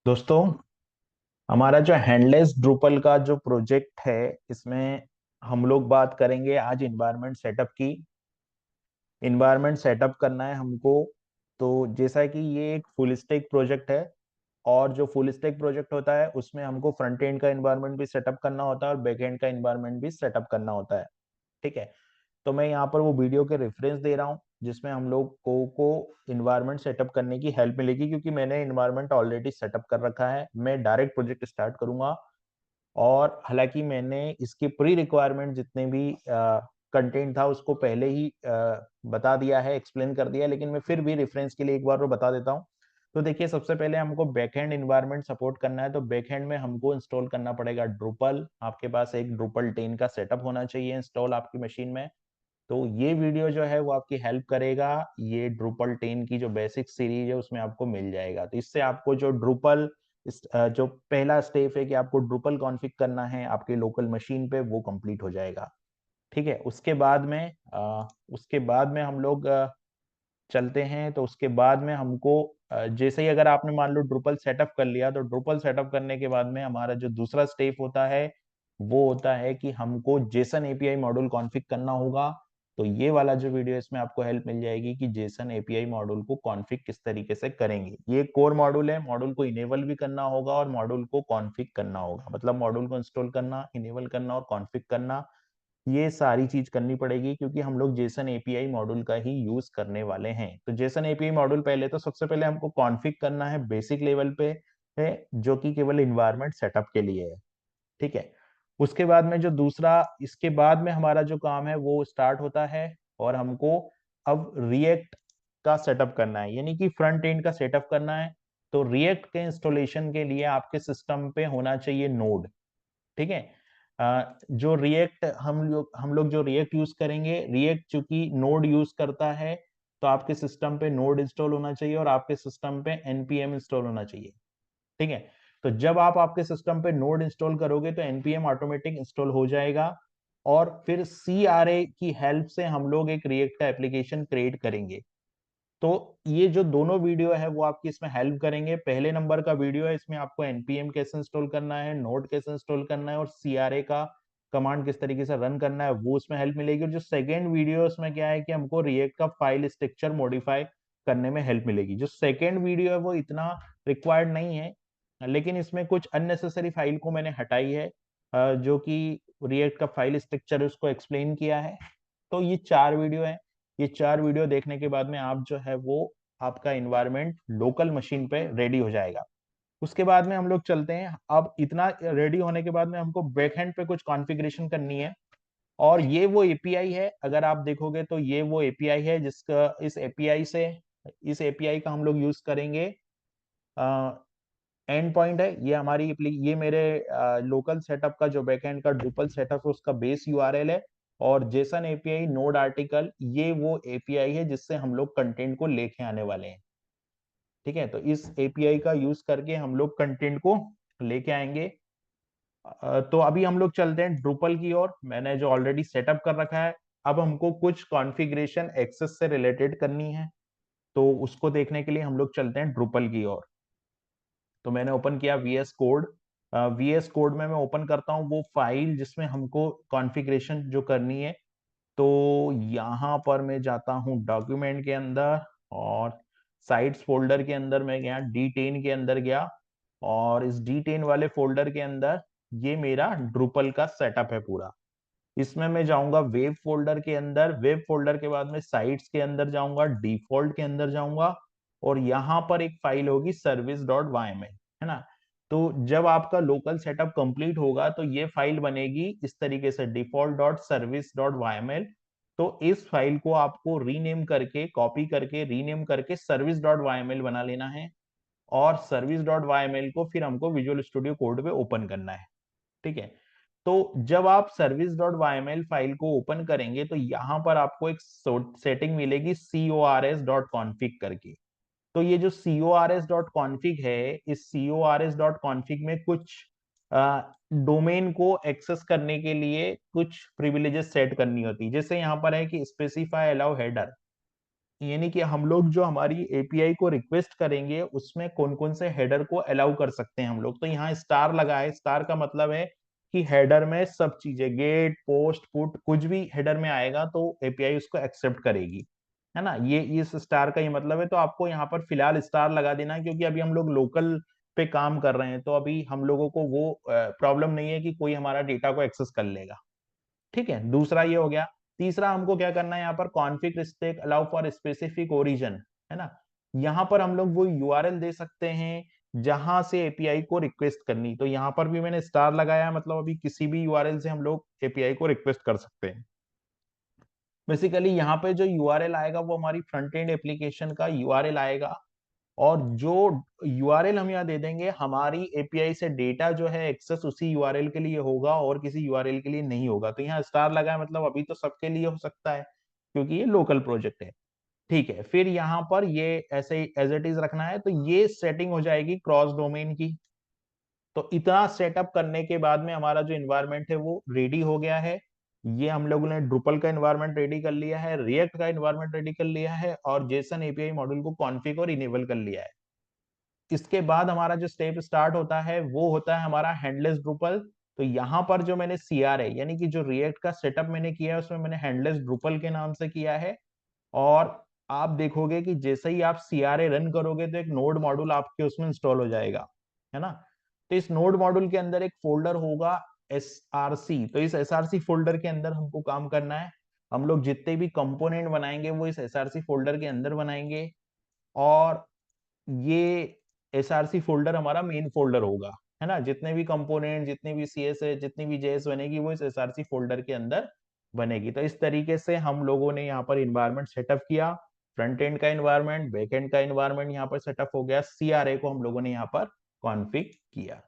दोस्तों, हमारा जो हैंडलेस ड्रूपल का जो प्रोजेक्ट है, इसमें हम लोग बात करेंगे आज इन्वायरमेंट सेटअप की। इन्वायरमेंट सेटअप करना है हमको। तो जैसा कि ये एक फुल स्टैक प्रोजेक्ट है, और जो फुल स्टैक प्रोजेक्ट होता है उसमें हमको फ्रंट एंड का इन्वायरमेंट भी सेटअप करना होता है और बैक एंड का इन्वायरमेंट भी सेटअप करना होता है। ठीक है। तो मैं यहाँ पर वो वीडियो के रेफरेंस दे रहा हूँ जिसमें हम लोग को इन्वायरमेंट सेटअप करने की हेल्प मिलेगी, क्योंकि मैंने इन्वायरमेंट ऑलरेडी सेटअप कर रखा है। मैं डायरेक्ट प्रोजेक्ट स्टार्ट करूंगा। और हालांकि मैंने इसके प्री रिक्वायरमेंट जितने भी कंटेंट था उसको पहले ही बता दिया है, एक्सप्लेन कर दिया है, लेकिन मैं फिर भी रेफरेंस के लिए एक बार वो बता देता हूँ। तो देखिए, सबसे पहले हमको बैकएंड इन्वायरमेंट सपोर्ट करना है, तो बैकएंड में हमको इंस्टॉल करना पड़ेगा ड्रूपल। आपके पास एक ड्रूपल 10 का सेटअप होना चाहिए इंस्टॉल आपकी मशीन में। तो ये वीडियो जो है वो आपकी हेल्प करेगा। ये ड्रूपल 10 की जो बेसिक सीरीज है उसमें आपको मिल जाएगा। तो इससे आपको जो ड्रूपल जो पहला स्टेप है कि आपको ड्रूपल कॉन्फ़िग करना है आपके लोकल मशीन पे, वो कंप्लीट हो जाएगा। ठीक है। उसके बाद में हम लोग चलते हैं। तो उसके बाद में हमको जैसे ही अगर आपने मान लो ड्रूपल सेटअप कर लिया, तो ड्रूपल सेटअप करने के बाद में हमारा जो दूसरा स्टेप होता है वो होता है कि हमको जेसन एपीआई मॉड्यूल कॉन्फ़िग करना होगा। तो ये वाला जो वीडियो है इसमें आपको हेल्प मिल जाएगी कि जेसन एपीआई मॉड्यूल को कॉन्फ़िग किस तरीके से करेंगे। ये कोर मॉड्यूल है, मॉड्यूल को इनेबल भी करना होगा और मॉड्यूल को कॉन्फ़िग करना होगा, मतलब मॉड्यूल को इंस्टॉल करना, इनेबल करना और कॉन्फ़िग करना। ये सारी चीज करनी पड़ेगी क्योंकि हम लोग जेसन एपीआई मॉड्यूल का ही यूज करने वाले हैं। तो जेसन एपीआई मॉड्यूल पहले तो सबसे पहले हमको कॉन्फ़िग करना है बेसिक लेवल पे है, जो कि केवल इन्वायरमेंट सेटअप के लिए है। ठीक है। उसके बाद में जो दूसरा, इसके बाद में हमारा जो काम है वो स्टार्ट होता है, और हमको अब रिएक्ट का सेटअप करना है, यानी कि फ्रंट एंड का सेटअप करना है। तो रिएक्ट के इंस्टॉलेशन के लिए आपके सिस्टम पे होना चाहिए नोड। ठीक है। जो रिएक्ट हम लोग जो रिएक्ट यूज करेंगे, रिएक्ट चूंकि नोड यूज करता है, तो आपके सिस्टम पे नोड इंस्टॉल होना चाहिए और आपके सिस्टम पे एनपीएम इंस्टॉल होना चाहिए। ठीक है। तो जब आप आपके सिस्टम पे नोड इंस्टॉल करोगे तो एनपीएम ऑटोमेटिक इंस्टॉल हो जाएगा, और फिर सीआरए की हेल्प से हम लोग एक रिएक्ट का एप्लीकेशन क्रिएट करेंगे। तो ये जो दोनों वीडियो है वो आपकी इसमें हेल्प करेंगे। पहले नंबर का वीडियो है, इसमें आपको एनपीएम कैसे इंस्टॉल करना है, नोड कैसे इंस्टॉल करना है और सीआरए का कमांड किस तरीके से रन करना है, वो उसमें हेल्प मिलेगी। और जो सेकेंड वीडियो है उसमें क्या है कि हमको रिएक्ट का फाइल स्ट्रक्चर मॉडिफाई करने में हेल्प मिलेगी। जो सेकेंड वीडियो है वो इतना रिक्वायर्ड नहीं है, लेकिन इसमें कुछ अननेसेसरी फाइल को मैंने हटाई है, जो कि रिएक्ट का फाइल स्ट्रक्चर है उसको एक्सप्लेन किया है। तो ये चार वीडियो है। ये चार वीडियो देखने के बाद में आप जो है वो आपका इन्वायरमेंट लोकल मशीन पे रेडी हो जाएगा। उसके बाद में हम लोग चलते हैं। अब इतना रेडी होने के बाद में हमको बैकएंड पे कुछ कॉन्फ़िगरेशन करनी है, और ये वो एपीआई है। अगर आप देखोगे तो ये वो एपीआई है जिसका इस एपीआई का हम लोग यूज करेंगे। एंड पॉइंट है ये हमारी ये मेरे लोकल सेटअप का जो बैकएंड का ड्रूपल सेटअप है उसका बेस यूआरएल है। और जेसन एपीआई नोड आर्टिकल ये वो एपीआई है जिससे हम लोग कंटेंट को लेके आने वाले हैं। ठीक है। तो इस एपीआई का यूज करके हम लोग कंटेंट को लेके आएंगे। तो अभी हम लोग चलते हैं ड्रूपल की ओर। मैंने जो ऑलरेडी सेटअप कर रखा है, अब हमको कुछ कॉन्फ़िगरेशन एक्सेस से रिलेटेड करनी है। तो उसको देखने के लिए हम लोग चलते हैं ड्रूपल की ओर। तो मैंने ओपन किया वीएस कोड। वीएस कोड में मैं ओपन करता हूँ वो फाइल जिसमें हमको कॉन्फ़िगरेशन जो करनी है। तो यहाँ पर मैं जाता हूँ डॉक्यूमेंट के अंदर, और साइट्स फोल्डर के अंदर मैं गया, D10 के अंदर गया, और इस D10 वाले फोल्डर के अंदर ये मेरा ड्रूपल का सेटअप है पूरा। इसमें मैं जाऊंगा वेब फोल्डर के अंदर, वेब फोल्डर के बाद में साइट्स के अंदर जाऊंगा, डिफॉल्ट के अंदर जाऊंगा, और यहाँ पर एक फाइल होगी सर्विस डॉट वाईएमएल, है ना। तो जब आपका लोकल सेटअप कंप्लीट होगा तो ये फाइल बनेगी इस तरीके से, डिफॉल्ट डॉट सर्विस डॉट वाईएमएल। तो इस फाइल को आपको रीनेम करके, कॉपी करके रीनेम करके सर्विस डॉट वाईएमएल बना लेना है, और सर्विस डॉट वाईएमएल को फिर हमको विजुअल स्टूडियो कोड पे ओपन करना है। ठीक है। तो जब आप सर्विस डॉट वाईएमएल फाइल को ओपन करेंगे तो यहां पर आपको एक सेटिंग मिलेगी cors डॉट कॉन्फिग करके। तो ये जो cors डॉट कॉन्फिग है, इस cors डॉट कॉन्फिग में कुछ डोमेन को एक्सेस करने के लिए कुछ प्रिविलेजेस सेट करनी होती है। जैसे यहाँ पर है कि स्पेसिफाई अलाउ हेडर, यानी कि हम लोग जो हमारी एपीआई को रिक्वेस्ट करेंगे उसमें कौन कौन से हेडर को अलाउ कर सकते हैं हम लोग। तो यहाँ स्टार लगा है, स्टार का मतलब है कि हेडर में सब चीजें, गेट, पोस्ट, पुट, कुछ भी हेडर में आएगा तो एपीआई उसको एक्सेप्ट करेगी, है ना। ये इस स्टार का ही मतलब है। तो आपको यहाँ पर फिलहाल स्टार लगा देना है, क्योंकि अभी हम लोग लोकल पे काम कर रहे हैं, तो अभी हम लोगों को वो प्रॉब्लम नहीं है कि कोई हमारा डेटा को एक्सेस कर लेगा। ठीक है, दूसरा ये हो गया। तीसरा हमको क्या करना है, यहाँ पर config restrict allow for specific origin, है ना। यहाँ पर हम लोग वो यूआरएल दे सकते हैं जहां से एपीआई को रिक्वेस्ट करनी। तो यहाँ पर भी मैंने स्टार लगाया, मतलब अभी किसी भी यूआरएल से हम लोग एपीआई को रिक्वेस्ट कर सकते हैं। बेसिकली यहाँ पे जो यूआरएल आएगा वो हमारी फ्रंट एंड एप्लीकेशन का यूआरएल आएगा, और जो यूआरएल हम यहाँ दे देंगे, हमारी एपीआई से डेटा जो है एक्सेस उसी यूआरएल के लिए होगा और किसी यूआरएल के लिए नहीं होगा। तो यहाँ स्टार लगा है, मतलब अभी तो सबके लिए हो सकता है क्योंकि ये लोकल प्रोजेक्ट है। ठीक है, फिर यहाँ पर ये ऐसे ही एज इट इज रखना है। तो ये सेटिंग हो जाएगी क्रॉस डोमेन की। तो इतना सेटअप करने के बाद में हमारा जो इन्वायरमेंट है वो रेडी हो गया है। ये हम लोगों ने ड्रुपल का इन्वायरमेंट रेडी कर लिया है, रिएक्ट का इन्वायरमेंट रेडी कर लिया है, और जेसन एपीआई मॉड्यूल को कॉन्फ़िगर और इनेबल कर लिया है। इसके बाद हमारा जो स्टेप स्टार्ट होता है वो होता है हमारा हैंडलेस ड्रुपल। तो यहाँ पर जो मैंने सीआरए यानी कि जो रिएक्ट का सेटअप मैंने किया है उसमें मैंने हैंडलेस ड्रुपल के नाम से किया है। और आप देखोगे कि जैसे ही आप सीआरए रन करोगे तो एक नोड मॉड्यूल आपके उसमें इंस्टॉल हो जाएगा, है ना। तो इस नोड मॉड्यूल के अंदर एक फोल्डर होगा एसआरसी। तो इस एसआरसी फोल्डर के अंदर हमको काम करना है। हम लोग जितने भी कंपोनेंट बनाएंगे वो इस एसआरसी फोल्डर के अंदर बनाएंगे, और ये एसआरसी फोल्डर हमारा मेन फोल्डर होगा, है ना। जितने भी कंपोनेंट, जितनी भी सीएस है, जितनी भी जेएस बनेगी वो इस एसआरसी फोल्डर के अंदर बनेगी। तो इस तरीके से हम लोगों ने यहाँ पर इन्वायरमेंट सेटअप किया। फ्रंट एंड का इन्वायरमेंट, बैक एंड का इन्वायरमेंट यहाँ पर सेटअप हो गया, सीआरए को हम लोगों ने यहाँ पर कॉन्फ़िग किया।